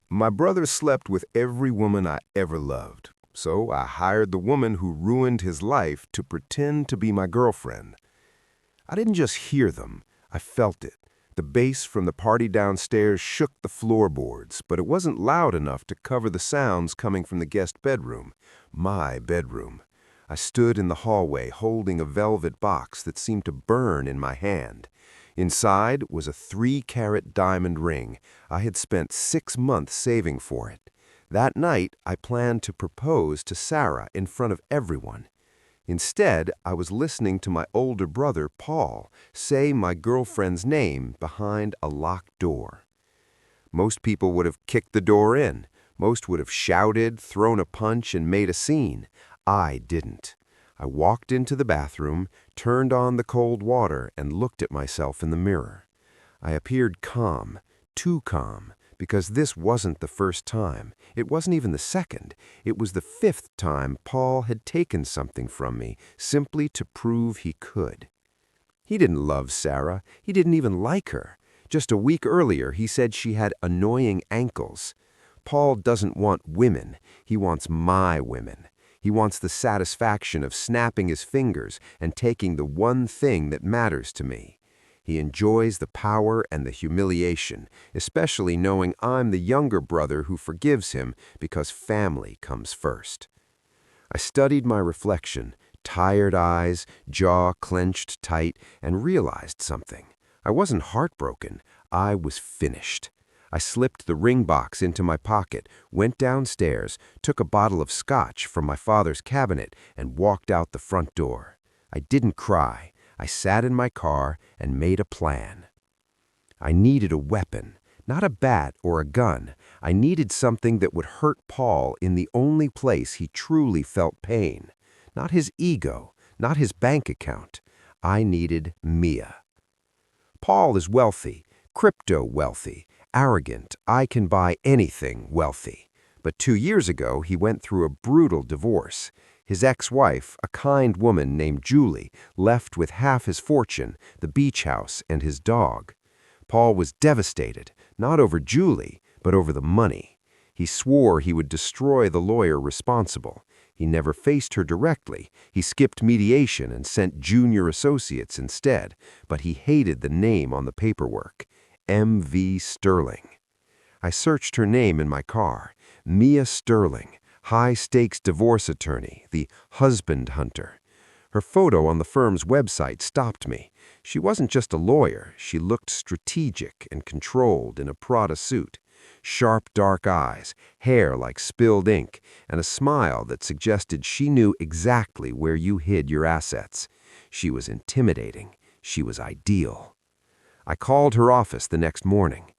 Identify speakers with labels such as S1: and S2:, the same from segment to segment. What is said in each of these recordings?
S1: My brother slept with every woman I ever loved, so I hired the woman who ruined his life to pretend to be my girlfriend. I didn't just hear them, I felt it. The bass from the party downstairs shook the floorboards, but it wasn't loud enough to cover the sounds coming from the guest bedroom, my bedroom. I stood in the hallway holding a velvet box that seemed to burn in my hand. Inside was a 3-carat diamond ring. I had spent 6 months saving for it. That night, I planned to propose to Sarah in front of everyone. Instead, I was listening to my older brother, Paul, say my girlfriend's name behind a locked door. Most people would have kicked the door in. Most would have shouted, thrown a punch, and made a scene. I didn't. I walked into the bathroom, turned on the cold water, and looked at myself in the mirror. I appeared calm, too calm, because this wasn't the first time. It wasn't even the second. It was the 5th time Paul had taken something from me simply to prove he could. He didn't love Sarah. He didn't even like her. Just a week earlier, he said she had annoying ankles. Paul doesn't want women. He wants my women. He wants the satisfaction of snapping his fingers and taking the one thing that matters to me. He enjoys the power and the humiliation, especially knowing I'm the younger brother who forgives him because family comes first. I studied my reflection, tired eyes, jaw clenched tight, and realized something. I wasn't heartbroken. I was finished. I slipped the ring box into my pocket, went downstairs, took a bottle of scotch from my father's cabinet, and walked out the front door. I didn't cry. I sat in my car and made a plan. I needed a weapon, not a bat or a gun. I needed something that would hurt Paul in the only place he truly felt pain. Not his ego, not his bank account. I needed Mia. Paul is wealthy, crypto wealthy, arrogant, I can buy anything wealthy. But 2 years ago, he went through a brutal divorce. His ex-wife, a kind woman named Julie, left with half his fortune, the beach house, and his dog. Paul was devastated, not over Julie, but over the money. He swore he would destroy the lawyer responsible. He never faced her directly. He skipped mediation and sent junior associates instead, but he hated the name on the paperwork. M.V. Sterling. I searched her name in my car. Mia Sterling, high-stakes divorce attorney, the husband hunter. Her photo on the firm's website stopped me. She wasn't just a lawyer. She looked strategic and controlled in a Prada suit. Sharp, dark eyes, hair like spilled ink, and a smile that suggested she knew exactly where you hid your assets. She was intimidating. She was ideal. I called her office the next morning.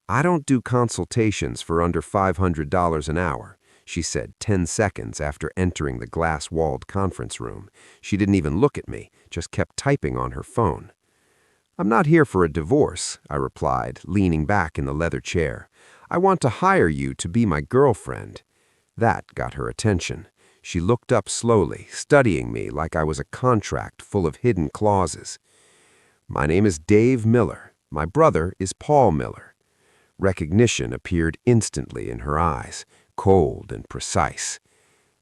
S1: "I don't do consultations for under $500 an hour," she said 10 seconds after entering the glass-walled conference room. She didn't even look at me, just kept typing on her phone. "I'm not here for a divorce," I replied, leaning back in the leather chair. "I want to hire you to be my girlfriend." That got her attention. She looked up slowly, studying me like I was a contract full of hidden clauses. "My name is Dave Miller. My brother is Paul Miller." Recognition appeared instantly in her eyes, cold and precise.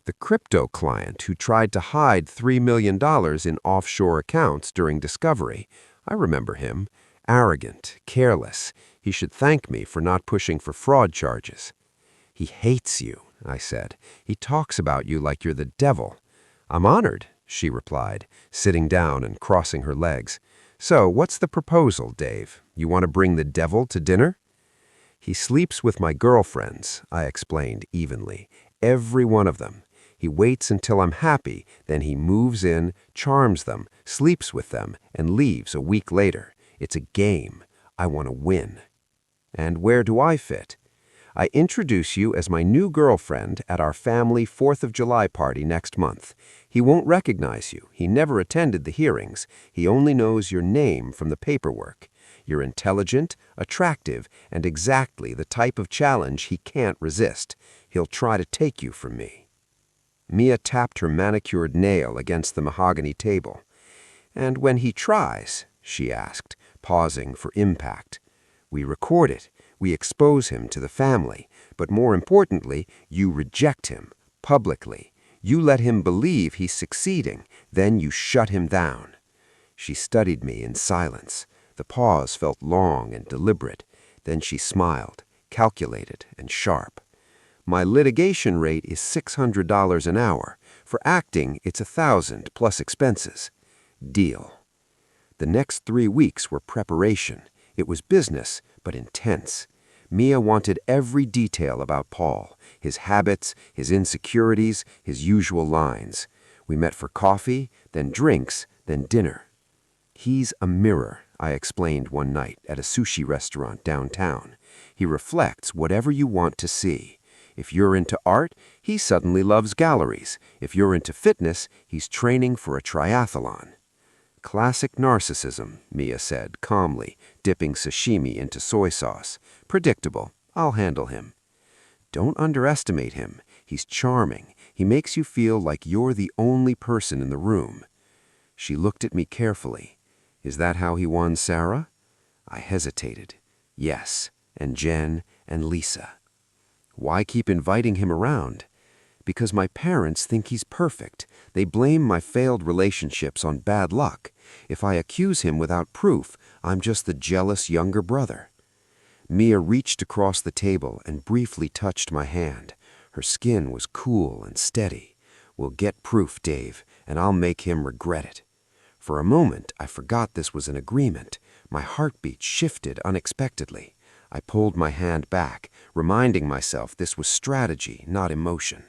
S1: The crypto client who tried to hide $3 million in offshore accounts during discovery. I remember him. Arrogant, careless. He should thank me for not pushing for fraud charges. "He hates you," I said. "He talks about you like you're the devil." "I'm honored," she replied, sitting down and crossing her legs. "So, what's the proposal, Dave? You want to bring the devil to dinner?" "He sleeps with my girlfriends," I explained evenly. "Every one of them. He waits until I'm happy, then he moves in, charms them, sleeps with them, and leaves a week later. It's a game. I want to win." "And where do I fit?" "I introduce you as my new girlfriend at our family 4th of July party next month. He won't recognize you. He never attended the hearings. He only knows your name from the paperwork. You're intelligent, attractive, and exactly the type of challenge he can't resist. He'll try to take you from me." Mia tapped her manicured nail against the mahogany table. "And when he tries," she asked, pausing for impact. "We record it.
S2: We expose him to the family, but more importantly, you reject him, publicly. You let him believe he's succeeding, then you shut him down." She studied me in silence. The pause felt long and deliberate. Then she smiled, calculated and sharp. "My litigation rate is $600 an hour. For acting, it's $1,000 plus expenses. Deal." The next 3 weeks were preparation. It was business, but intense. Mia wanted every detail about Paul, his habits, his insecurities, his usual lines. We met for coffee, then drinks, then dinner. "He's a mirror," I explained one night at a sushi restaurant downtown. "He reflects whatever you want to see. If you're into art, he suddenly loves galleries. If you're into fitness, he's training for a triathlon." "Classic narcissism," Mia said calmly, dipping sashimi into soy sauce. "Predictable. I'll handle him." "Don't underestimate him. He's charming. He makes you feel like you're the only person in the room." She looked at me carefully. "Is that how he won Sarah?" I hesitated. "Yes, and Jen and Lisa." "Why keep inviting him around?" "Because my parents think he's perfect. They blame my failed relationships on bad luck. If I accuse him without proof, I'm just the jealous younger brother." Mia reached across the table and briefly touched my hand. Her skin was cool and steady. "We'll get proof, Dave, and I'll make him regret it." For a moment, I forgot this was an agreement. My heartbeat shifted unexpectedly. I pulled my hand back, reminding myself this was strategy, not emotion.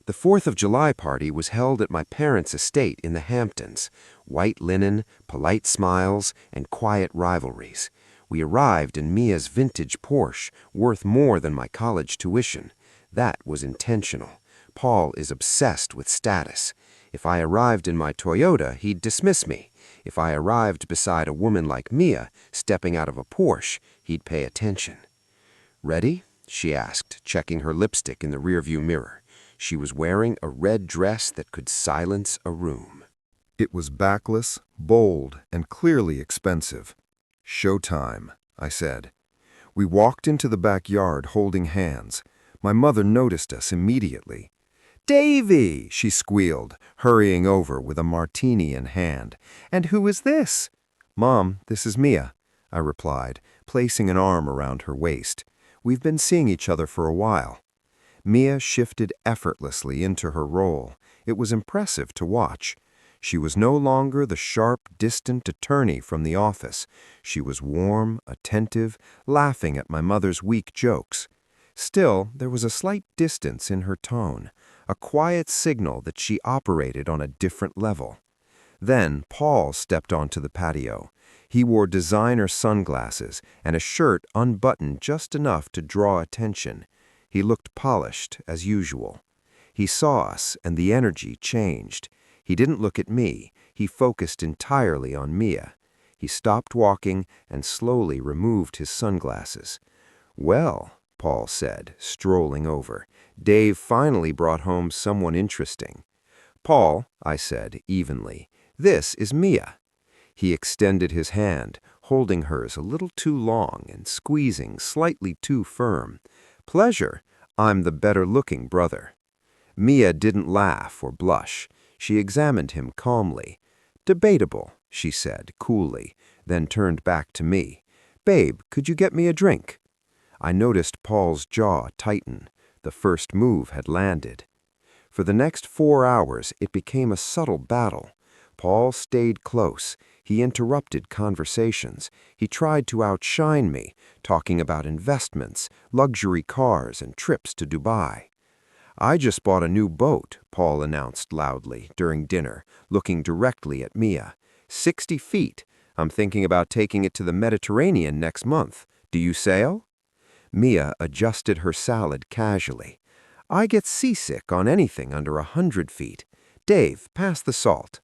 S2: The 4th of July party was held at my parents' estate in the Hamptons. White linen, polite smiles, and quiet rivalries. We arrived in Mia's vintage Porsche, worth more than my college tuition. That was intentional. Paul is obsessed with status. If I arrived in my Toyota, he'd dismiss me. If I arrived beside a woman like Mia, stepping out of a Porsche, he'd pay attention. "Ready?" she asked, checking her lipstick in the rearview mirror. She was wearing a red dress that could silence a room.
S1: It was backless, bold, and clearly expensive. "Showtime," I said. We walked into the backyard holding hands. My mother noticed us immediately. "Davy!" she squealed, hurrying over with a martini in hand. "And who is this?" "Mom, this is Mia," I replied, placing an arm around her waist. "We've been seeing each other for a while." Mia shifted effortlessly into her role. It was impressive to watch. She was no longer the sharp, distant attorney from the office. She was warm, attentive, laughing at my mother's weak jokes. Still, there was a slight distance in her tone, a quiet signal that she operated on a different level. Then Paul stepped onto the patio. He wore designer sunglasses and a shirt unbuttoned just enough to draw attention. He looked polished, as usual. He saw us, and the energy changed. He didn't look at me. He focused entirely on Mia. He stopped walking and slowly removed his sunglasses. "Well," Paul said, strolling over, "Dave finally brought home someone interesting." "Paul," I said evenly, "this is Mia." He extended his hand, holding hers a little too long and squeezing slightly too firm. "Pleasure. I'm the better-looking brother." Mia didn't laugh or blush. She examined him calmly. "Debatable," she said coolly, then turned back to me. "Babe, could you get me a drink?" I noticed Paul's jaw tighten. The first move had landed. For the next 4 hours, it became a subtle battle. Paul stayed close. He interrupted conversations. He tried to outshine me, talking about investments, luxury cars, and trips to Dubai. "I just bought a new boat," Paul announced loudly during dinner, looking directly at Mia. 60 feet. I'm thinking about taking it to the Mediterranean next month. Do you sail?" Mia adjusted her salad casually. "I get seasick on anything under 100 feet. Dave, pass the salt."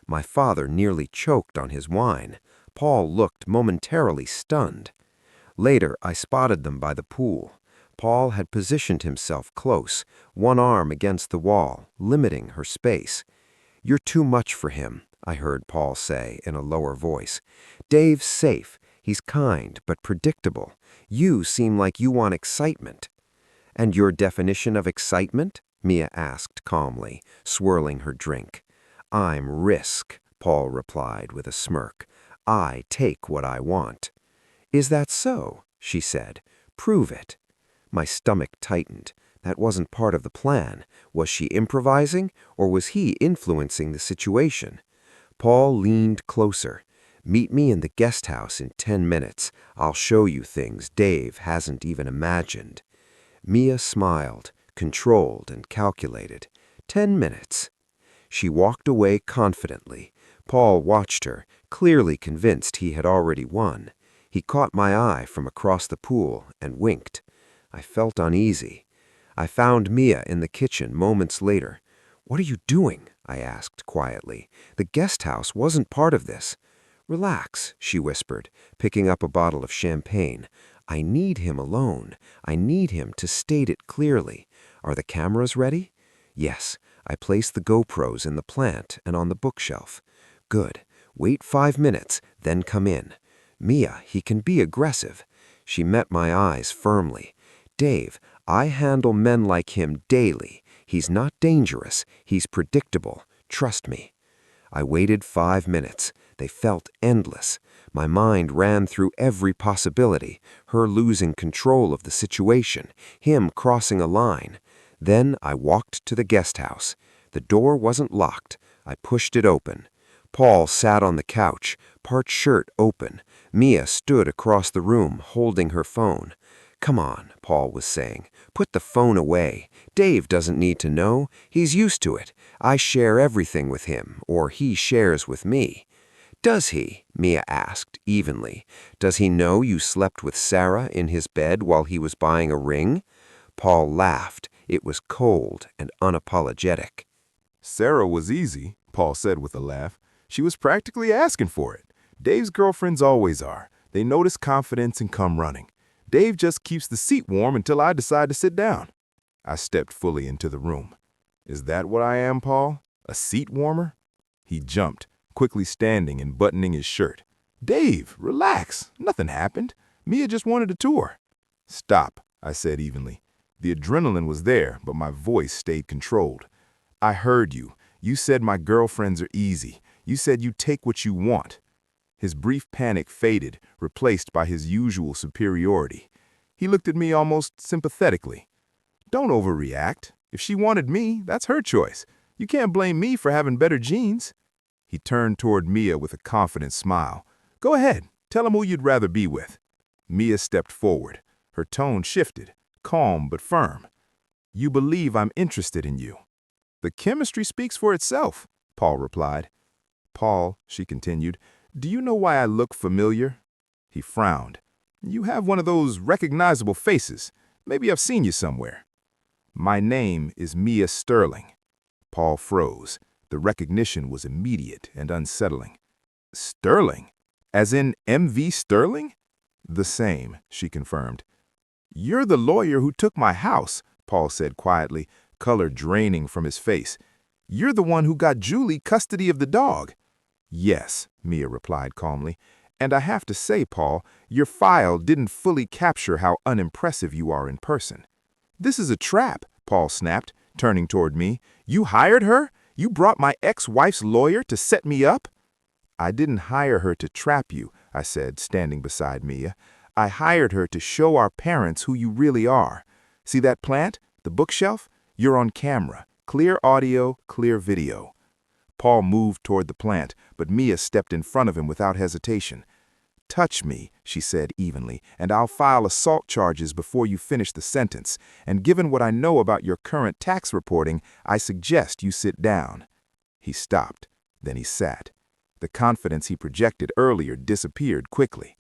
S1: My father nearly choked on his wine. Paul looked momentarily stunned. Later, I spotted them by the pool. Paul had positioned himself close, one arm against the wall, limiting her space. "You're too much for him," I heard Paul say in a lower voice. "Dave's safe.
S2: He's kind but predictable. You seem like you want excitement." "And your definition of excitement?" Mia asked calmly, swirling her drink. "I'm risk," Paul replied with a smirk. "I take what I want." "Is that so?" she said. "Prove it." My stomach tightened. That wasn't part of the plan. Was she improvising, or was he influencing the situation? Paul leaned closer. "Meet me in the guest house in 10 minutes. I'll show you things Dave hasn't even imagined." Mia smiled, controlled and calculated. 10 minutes. She walked away confidently. Paul watched her, clearly convinced he had already won. He caught my eye from across the pool and winked. I felt uneasy. I found Mia in the kitchen moments later. "What are you doing?" I asked quietly. "The guest house wasn't part of this." "Relax," she whispered, picking up a bottle of champagne. "I need him alone. I need him to state it clearly. Are the cameras ready?" "Yes. I placed the GoPros in the plant and on the bookshelf." "Good. Wait 5 minutes, then come in." "Mia, he can be aggressive." She met my eyes firmly. "Dave, I handle men like him daily. He's not dangerous. He's predictable. Trust me." I waited 5 minutes. They felt endless. My mind ran through every possibility. Her losing control of the situation. Him crossing a line. Then I walked to the guest house. The door wasn't locked. I pushed it open. Paul sat on the couch, part shirt open. Mia stood across the room, holding her phone. "Come on," Paul was saying. "Put the phone away. Dave doesn't need to know. He's used to it. I share everything with him, or he shares with me." "Does he?" Mia asked, evenly. "Does he know you slept with Sarah in his bed while he was buying a ring?" Paul laughed. It was cold and unapologetic.
S1: "Sarah was easy," Paul said with a laugh. "She was practically asking for it. Dave's girlfriends always are. They notice confidence and come running. Dave just keeps the seat warm until I decide to sit down." I stepped fully into the room. "Is that what I am, Paul? A seat warmer?" He jumped, quickly standing and buttoning his shirt. "Dave, relax. Nothing happened. Mia just wanted a tour." "Stop," I said evenly. The adrenaline was there, but my voice stayed controlled. "I heard you. You said my girlfriends are easy. You said you take what you want." His brief panic faded, replaced by his usual superiority. He looked at me almost sympathetically. "Don't overreact. If she wanted me, that's her choice. You can't blame me for having better genes." He turned toward Mia with a confident smile. "Go ahead. Tell him who you'd rather be with." Mia stepped forward. Her tone shifted, calm but firm. "You believe I'm interested in you." "The chemistry speaks for itself," Paul replied. "Paul," she continued, "do you know why I look familiar?" He frowned. "You have one of those recognizable faces. Maybe I've seen you somewhere." "My name is Mia Sterling." Paul froze. The recognition was immediate and unsettling. "Sterling? As in M.V. Sterling?" "The same," she confirmed. "You're the lawyer who took my house," Paul said quietly, color draining from his face. "You're the one who got Julie custody of the dog." "Yes," Mia replied calmly. "And I have to say, Paul, your file didn't fully capture how unimpressive you are in person." "This is a trap," Paul snapped, turning toward me. "You hired her? You brought my ex-wife's lawyer to set me up?" "I didn't hire her to trap you," I said, standing beside Mia. "I hired her to show our parents who you really are. See that plant? The bookshelf? You're on camera. Clear audio, clear video." Paul moved toward the plant, but Mia stepped in front of him without hesitation. "Touch me," she said evenly, "and I'll file assault charges before you finish the sentence. And given what I know about your current tax reporting, I suggest you sit down." He stopped. Then he sat. The confidence he projected earlier disappeared quickly.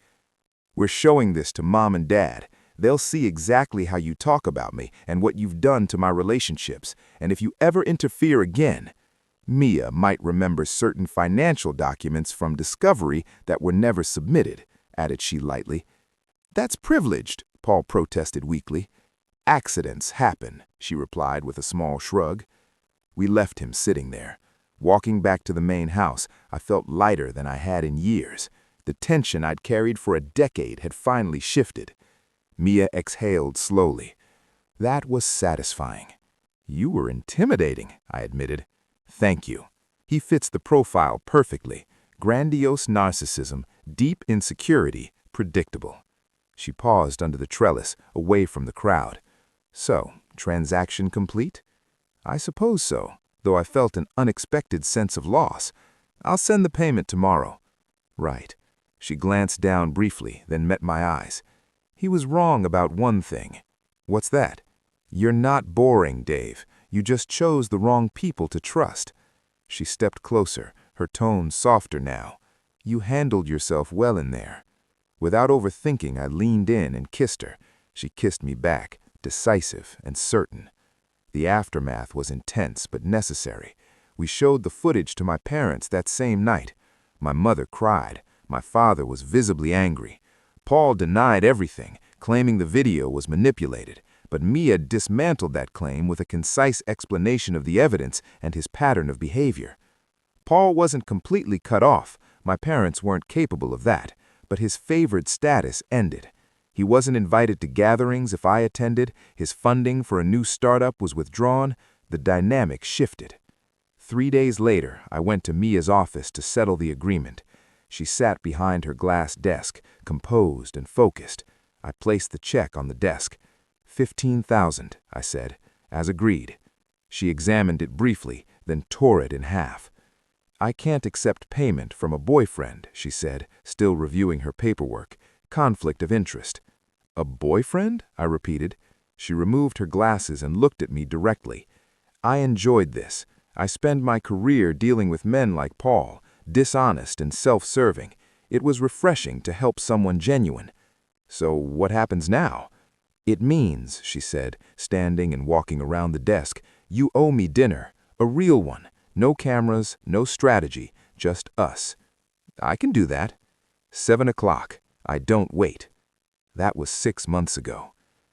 S1: "We're showing this to Mom and Dad. They'll see exactly how you talk about me and what you've done to my relationships. And if you ever interfere again—" Mia might remember certain financial documents from Discovery that were never submitted, added she lightly. "That's privileged," Paul protested weakly. "Accidents happen," she replied with a small shrug. We left him sitting there. Walking back to the main house, I felt lighter than I had in years. The tension I'd carried for a decade had finally shifted. Mia exhaled slowly. That was satisfying. You were intimidating, I admitted. Thank you. He fits the profile perfectly. Grandiose narcissism, deep insecurity, predictable. She paused under the trellis, away from the crowd. So, transaction complete? I suppose so, though I felt an unexpected sense of loss. I'll send the payment tomorrow. Right. She glanced down briefly, then met my eyes. He was wrong about one thing. What's that? You're not boring, Dave. You just chose the wrong people to trust. She stepped closer, her tone softer now. You handled yourself well in there. Without overthinking, I leaned in and kissed her. She kissed me back, decisive and certain. The aftermath was intense but necessary. We showed the footage to my parents that same night. My mother cried. My father was visibly angry. Paul denied everything, claiming the video was manipulated, but Mia dismantled that claim with a concise explanation of the evidence and his pattern of behavior. Paul wasn't completely cut off. My parents weren't capable of that, but his favored status ended. He wasn't invited to gatherings if I attended. His funding for a new startup was withdrawn. The dynamic shifted. 3 days later, I went to Mia's office to settle the agreement. She sat behind her glass desk, composed and focused. I placed the check on the desk. $15,000, I said, as agreed. She examined it briefly, then tore it in half. I can't accept payment from a boyfriend, she said, still reviewing her paperwork. Conflict of interest. A boyfriend? I repeated. She removed her glasses and looked at me directly. I enjoyed this. I spent my career dealing with men like Paul, dishonest and self-serving. It was refreshing to help someone genuine. So what happens now? It means, she said, standing and walking around the desk, you owe me dinner, a real one. No cameras, no strategy, just us. I can do that. 7 o'clock. I don't wait. That was 6 months ago.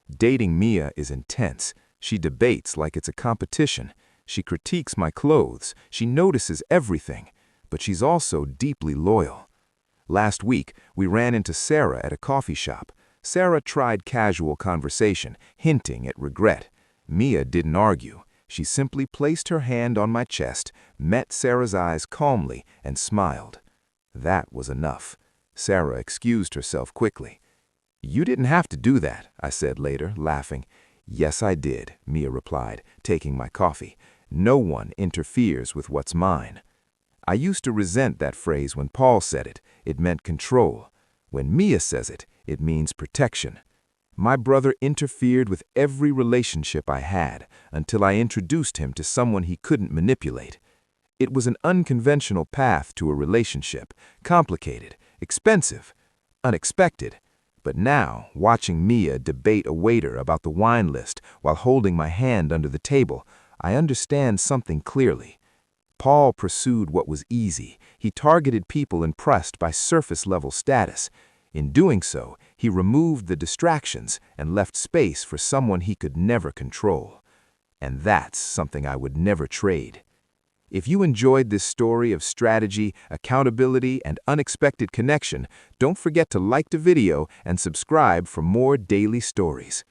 S1: Dating Mia is intense. She debates like it's a competition. She critiques my clothes. She notices everything. But she's also deeply loyal. Last week, we ran into Sarah at a coffee shop. Sarah tried casual conversation, hinting at regret. Mia didn't argue. She simply placed her hand on my chest, met Sarah's eyes calmly, and smiled. That was enough. Sarah excused herself quickly. You didn't have to do that, I said later, laughing. Yes, I did, Mia replied, taking my coffee. No one interferes with what's mine. I used to resent that phrase when Paul said it. It meant control. When Mia says it, it means protection. My brother interfered with every relationship I had until I introduced him to someone he couldn't manipulate. It was an unconventional path to a relationship, complicated, expensive, unexpected. But now, watching Mia debate a waiter about the wine list while holding my hand under the table, I understand something clearly. Paul pursued what was easy. He targeted people impressed by surface-level status. In doing so, he removed the distractions and left space for someone he could never control. And that's something I would never trade. If you enjoyed this story of strategy, accountability, and unexpected connection, don't forget to like the video and subscribe for more daily stories.